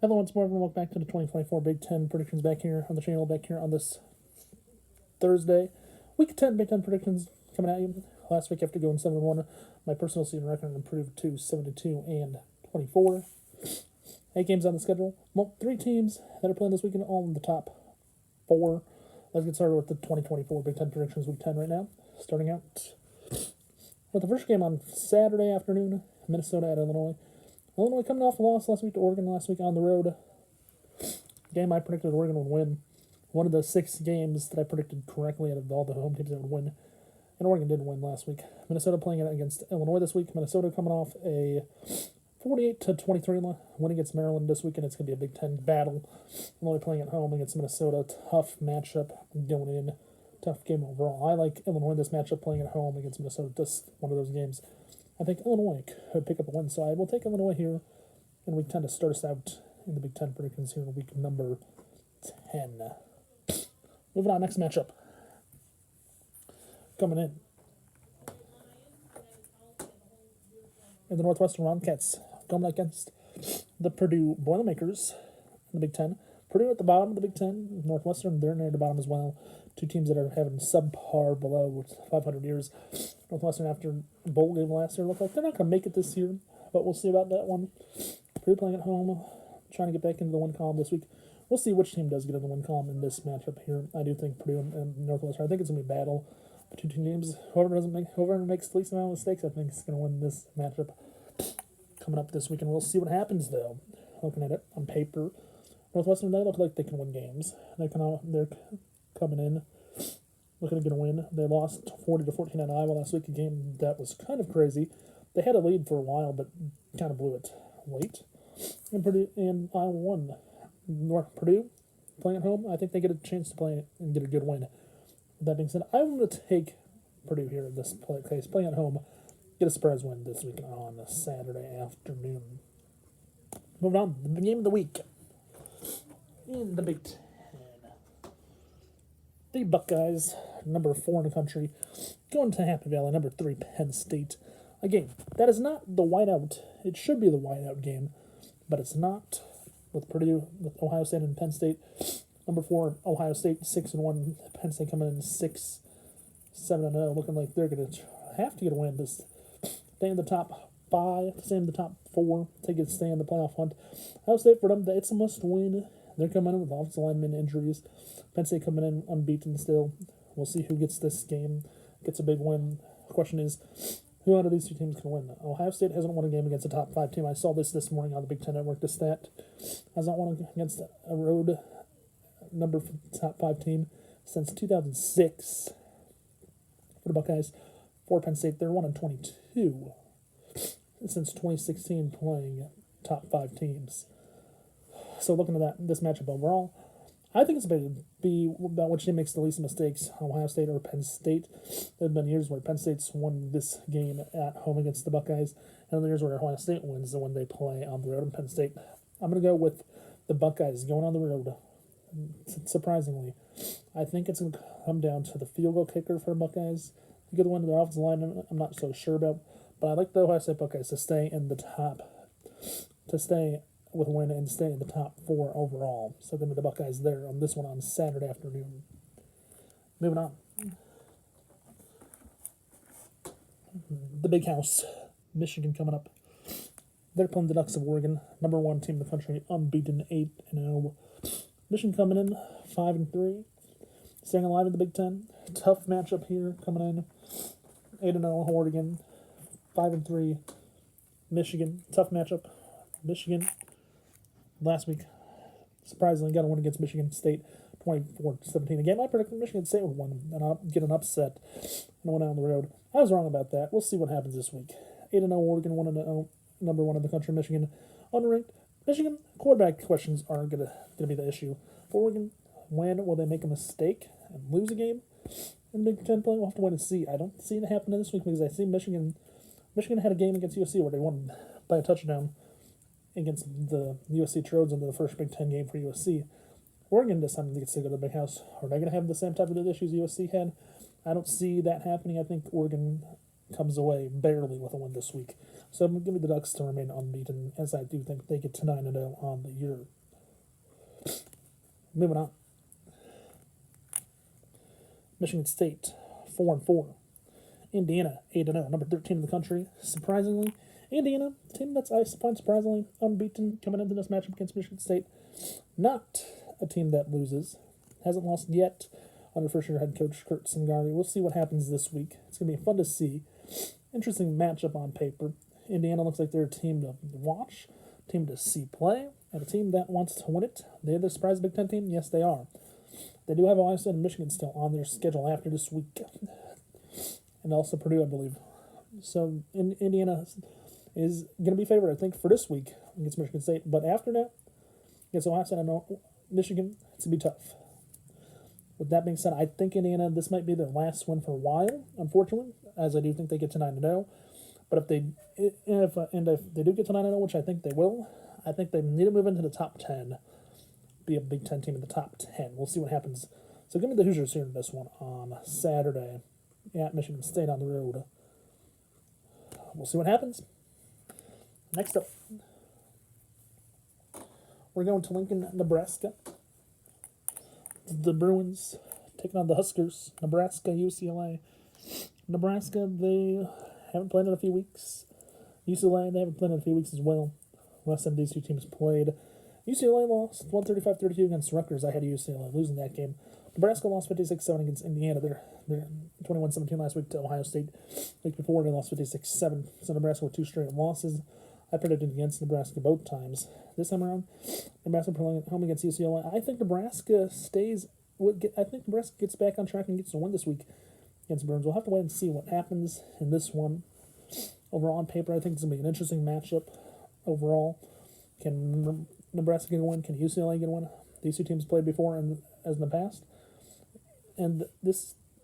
Hello, once more, everyone. Welcome back to the 2024 Big Ten predictions back here on the channel, back here on this Thursday. Week 10 Big Ten predictions coming at you. Last week, after going 7-1, my personal season record improved to 72 and 24. 8 games on the schedule. Well, 3 teams that are playing this weekend, all in the top 4. Let's get started with the 2024 Big Ten predictions week 10 right now. Starting out with the first game on Saturday afternoon, Minnesota at Illinois. Illinois coming off a loss last week to Oregon last week on the road. Game I predicted Oregon would win. One of the 6 games that I predicted correctly out of all the home teams that would win. And Oregon didn't win last week. Minnesota playing it against Illinois this week. Minnesota coming off a 48-23 win against Maryland this weekend. It's going to be a Big Ten battle. Illinois playing at home against Minnesota. Tough matchup going in. Tough game overall. I like Illinois this matchup playing at home against Minnesota. Just one of those games. I think Illinois could pick up a win, so I will take Illinois here in week 10 to start us out in the Big Ten predictions here in week number 10. Moving on, next matchup. Coming in the Northwestern Wildcats, going against the Purdue Boilermakers in the Big Ten. Purdue at the bottom of the Big Ten. Northwestern, they're near the bottom as well. 2 teams that are having subpar below with 500 years. Northwestern, after bowl game last year, look like they're not going to make it this year, but we'll see about that one. Purdue playing at home, trying to get back into the win column this week. We'll see which team does get in the win column in this matchup here. I do think Purdue and Northwestern, I think it's going to be a battle. 2 teams. Whoever makes the least amount of mistakes, I think is going to win this matchup coming up this weekend. We'll see what happens though. Looking at it on paper, Northwestern, they look like they can win games. They're coming in looking to get a win. They lost 40-14 at Iowa last week, a game that was kind of crazy. They had a lead for a while, but kind of blew it late. And Purdue and Iowa won. Purdue playing at home, I think they get a chance to play and get a good win. With that being said, I'm going to take Purdue here in this case, playing at home, get a surprise win this week on a Saturday afternoon. Moving on, the game of the week in the Big Ten. The Buckeyes, number 4 in the country, going to Happy Valley, number 3 Penn State. A game that is not the whiteout. It should be the whiteout game, but it's not. With Purdue, with Ohio State and Penn State, number 4 Ohio State 6-1, Penn State coming in 6-7-0, looking like they're going to have to get a win to stay in the top 5, stay in the top 4, to stay in the playoff hunt. Ohio State, for them, it's a must win. They're coming in with offensive lineman injuries. Penn State coming in unbeaten still. We'll see who gets this game, gets a big win. The question is, who out of these 2 teams can win? Ohio State hasn't won a game against a top 5 team. I saw this morning on the Big Ten Network. The stat has not won against a road number top 5 team since 2006. For the Buckeyes, for Penn State, they're 1-22 since 2016 playing top 5 teams. So looking at this matchup overall, I think it's about to be about which team makes the least mistakes, Ohio State or Penn State. There have been years where Penn State's won this game at home against the Buckeyes, and other years where Ohio State wins when they play on the road in Penn State. I'm going to go with the Buckeyes going on the road. Surprisingly, I think it's going to come down to the field goal kicker for the Buckeyes. To get the win to their offensive line, I'm not so sure about, but I like the Ohio State Buckeyes to stay in the top, to stay with a win and stay in the top 4 overall. So give me the Buckeyes there on this one on Saturday afternoon. Moving on. The Big House. Michigan coming up. They're playing the Ducks of Oregon. Number 1 team in the country, unbeaten 8-0. Michigan coming in 5-3. Staying alive in the Big Ten. Tough matchup here coming in. 8-0 Oregon. 5-3 Michigan. Tough matchup. Michigan last week, surprisingly, got a win against Michigan State, 24-17. Again, I predicted Michigan State would win and get an upset and went out on the road. I was wrong about that. We'll see what happens this week. 8-0 Oregon, 1-0, number 1 in the country. Michigan unranked. Michigan quarterback questions are gonna be the issue. For Oregon, when will they make a mistake and lose a game in the Big Ten play? We'll have to wait and see. I don't see it happening this week because I see Michigan had a game against USC where they won by a touchdown against the USC Trojans in the first Big Ten game for USC. Oregon this time gets to go to the Big House. Are they going to have the same type of issues USC had? I don't see that happening. I think Oregon comes away barely with a win this week. So I'm going to give me the Ducks to remain unbeaten, as I do think they get to 9-0 on the year. Moving on. Michigan State, 4-4. Indiana, 8-0, number 13 in the country. Surprisingly, Indiana, team that's, I find surprisingly unbeaten coming into this matchup against Michigan State. Not a team that loses. Hasn't lost yet under first-year head coach Kurt Singari. We'll see what happens this week. It's going to be fun to see. Interesting matchup on paper. Indiana looks like they're a team to watch, team to see play, and a team that wants to win it. They're the surprise Big Ten team? Yes, they are. They do have Ohio State and Michigan still on their schedule after this week. And also Purdue, I believe. So Indiana is going to be favored, I think, for this week against Michigan State. But after that, against Ohio State and Michigan, it's going to be tough. With that being said, I think Indiana, this might be their last win for a while, unfortunately, as I do think they get to 9-0. But if they do get to 9-0, which I think they will, I think they need to move into the top 10, be a Big Ten team in the top 10. We'll see what happens. So give me the Hoosiers here in this one on Saturday at Michigan State on the road. We'll see what happens. Next up, we're going to Lincoln, Nebraska. The Bruins taking on the Huskers. Nebraska, UCLA. Nebraska, they haven't played in a few weeks. UCLA, they haven't played in a few weeks as well. Last time these two teams played, UCLA lost 135-32 against Rutgers. I had UCLA losing that game. Nebraska lost 56-7 against Indiana. They're 21-17 last week to Ohio State. The week before, they lost 56-7. So Nebraska with 2 straight losses. I predicted against Nebraska both times. This time around, Nebraska playing at home against UCLA. I think Nebraska I think Nebraska gets back on track and gets a win this week against Burns. We'll have to wait and see what happens in this one. Overall, on paper, I think it's going to be an interesting matchup. Overall, can Nebraska get a win? Can UCLA get a win? These two teams played before as in the past. And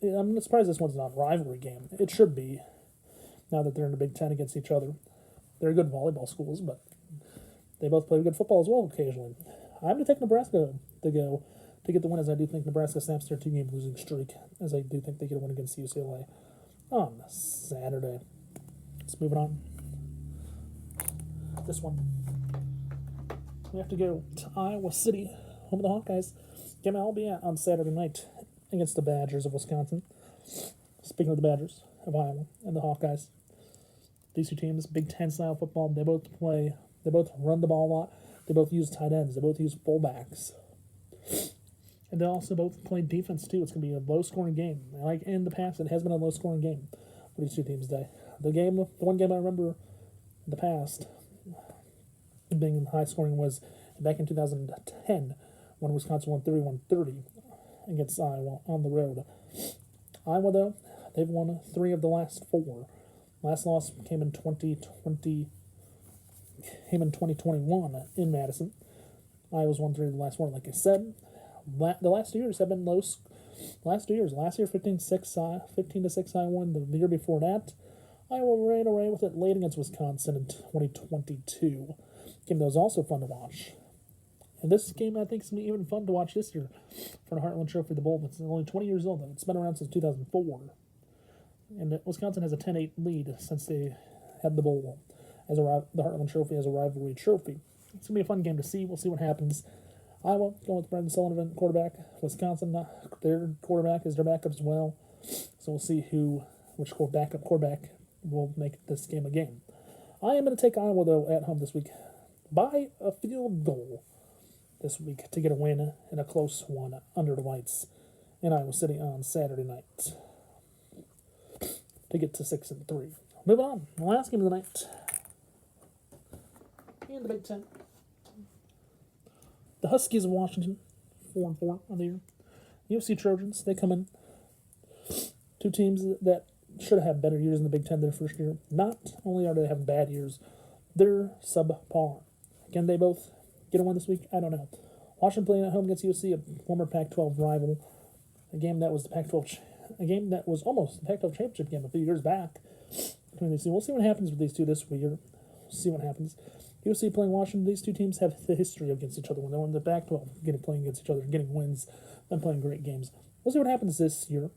I'm surprised this one's not a rivalry game. It should be, now that they're in the Big Ten against each other. They're good volleyball schools, but they both play good football as well occasionally. I'm going to take Nebraska to get the win, as I do think Nebraska snaps their 2-game losing streak, as I do think they get a win against UCLA on Saturday. Let's move it on. This one, we have to go to Iowa City, home of the Hawkeyes. Game I'll be at on Saturday night against the Badgers of Wisconsin. Speaking of the Badgers of Iowa and the Hawkeyes, these two teams, Big Ten style football, they both run the ball a lot. They both use tight ends. They both use fullbacks. And they also both play defense, too. It's going to be a low-scoring game. Like in the past, it has been a low-scoring game for these two teams today. The one game I remember in the past being high-scoring was back in 2010 when Wisconsin won 31-30 against Iowa on the road. Iowa, though, they've won 3 of the last 4. Last loss came in 2021 in Madison. Iowa's won 3 of the last 4, like I said. The last 2 years have been low. Last year 15-6 Iowa won. The year before that, Iowa ran away with it late against Wisconsin in 2022. Game that was also fun to watch. And this game, I think, is going to be even fun to watch this year for the Heartland Trophy, the Bowl. It's only 20 years old, though. It's been around since 2004. And Wisconsin has a 10-8 lead since they had the bowl as the Heartland Trophy as a rivalry trophy. It's going to be a fun game to see. We'll see what happens. Iowa going with Brendan Sullivan, quarterback. Wisconsin, their quarterback is their backup as well. So we'll see which backup quarterback will make this game a game. I am going to take Iowa, though, at home this week by a field goal this week to get a win and a close one under the lights in Iowa City on Saturday night to get to 6-3. Moving on, the last game of the night in the Big Ten. The Huskies of Washington, 4-4 on the year. UFC Trojans, they come in. 2 teams that should have had better years in the Big Ten their first year. Not only are they having bad years, they're subpar. Can they both get a win this week? I don't know. Washington playing at home against USC, a former Pac-12 rival. A game that was almost the Pac-12 championship game a few years back between these two. We'll see what happens with these two this year. We'll see what happens. USC playing Washington, these two teams have the history against each other. When they're in the Pac-12, playing against each other, getting wins, and playing great games. We'll see what happens this year,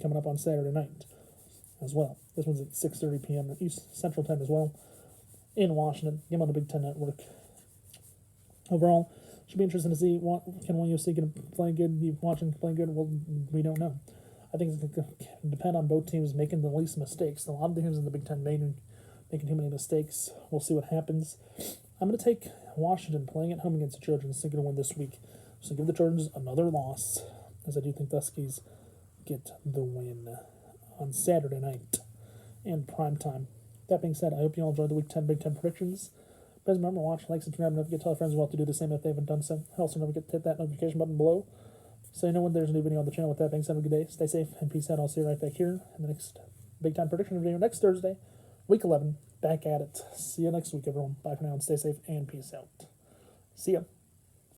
coming up on Saturday night. as well. This one's at 6:30 p.m. East Central Time as well in Washington. Game on the Big Ten Network. Overall, should be interesting to see can USC get playing good. You watching playing good? Well, we don't know. I think it's going to depend on both teams making the least mistakes. A lot of teams in the Big Ten making too many mistakes. We'll see what happens. I'm going to take Washington playing at home against the Trojans. They're going to win this week. So give the Trojans another loss, as I do think the Huskies get the win on Saturday night and prime time. That being said, I hope you all enjoyed the Week 10 Big Ten predictions. Please remember to watch, like, subscribe, and don't forget to tell your friends as well to do the same if they haven't done so. Also, don't forget to hit that notification button below so you know when there's a new video on the channel. With that being said, have a good day, stay safe, and peace out. I'll see you right back here in the next Big Time prediction video next Thursday, Week 11. Back at it. See you next week, everyone. Bye for now, and stay safe, and peace out. See ya.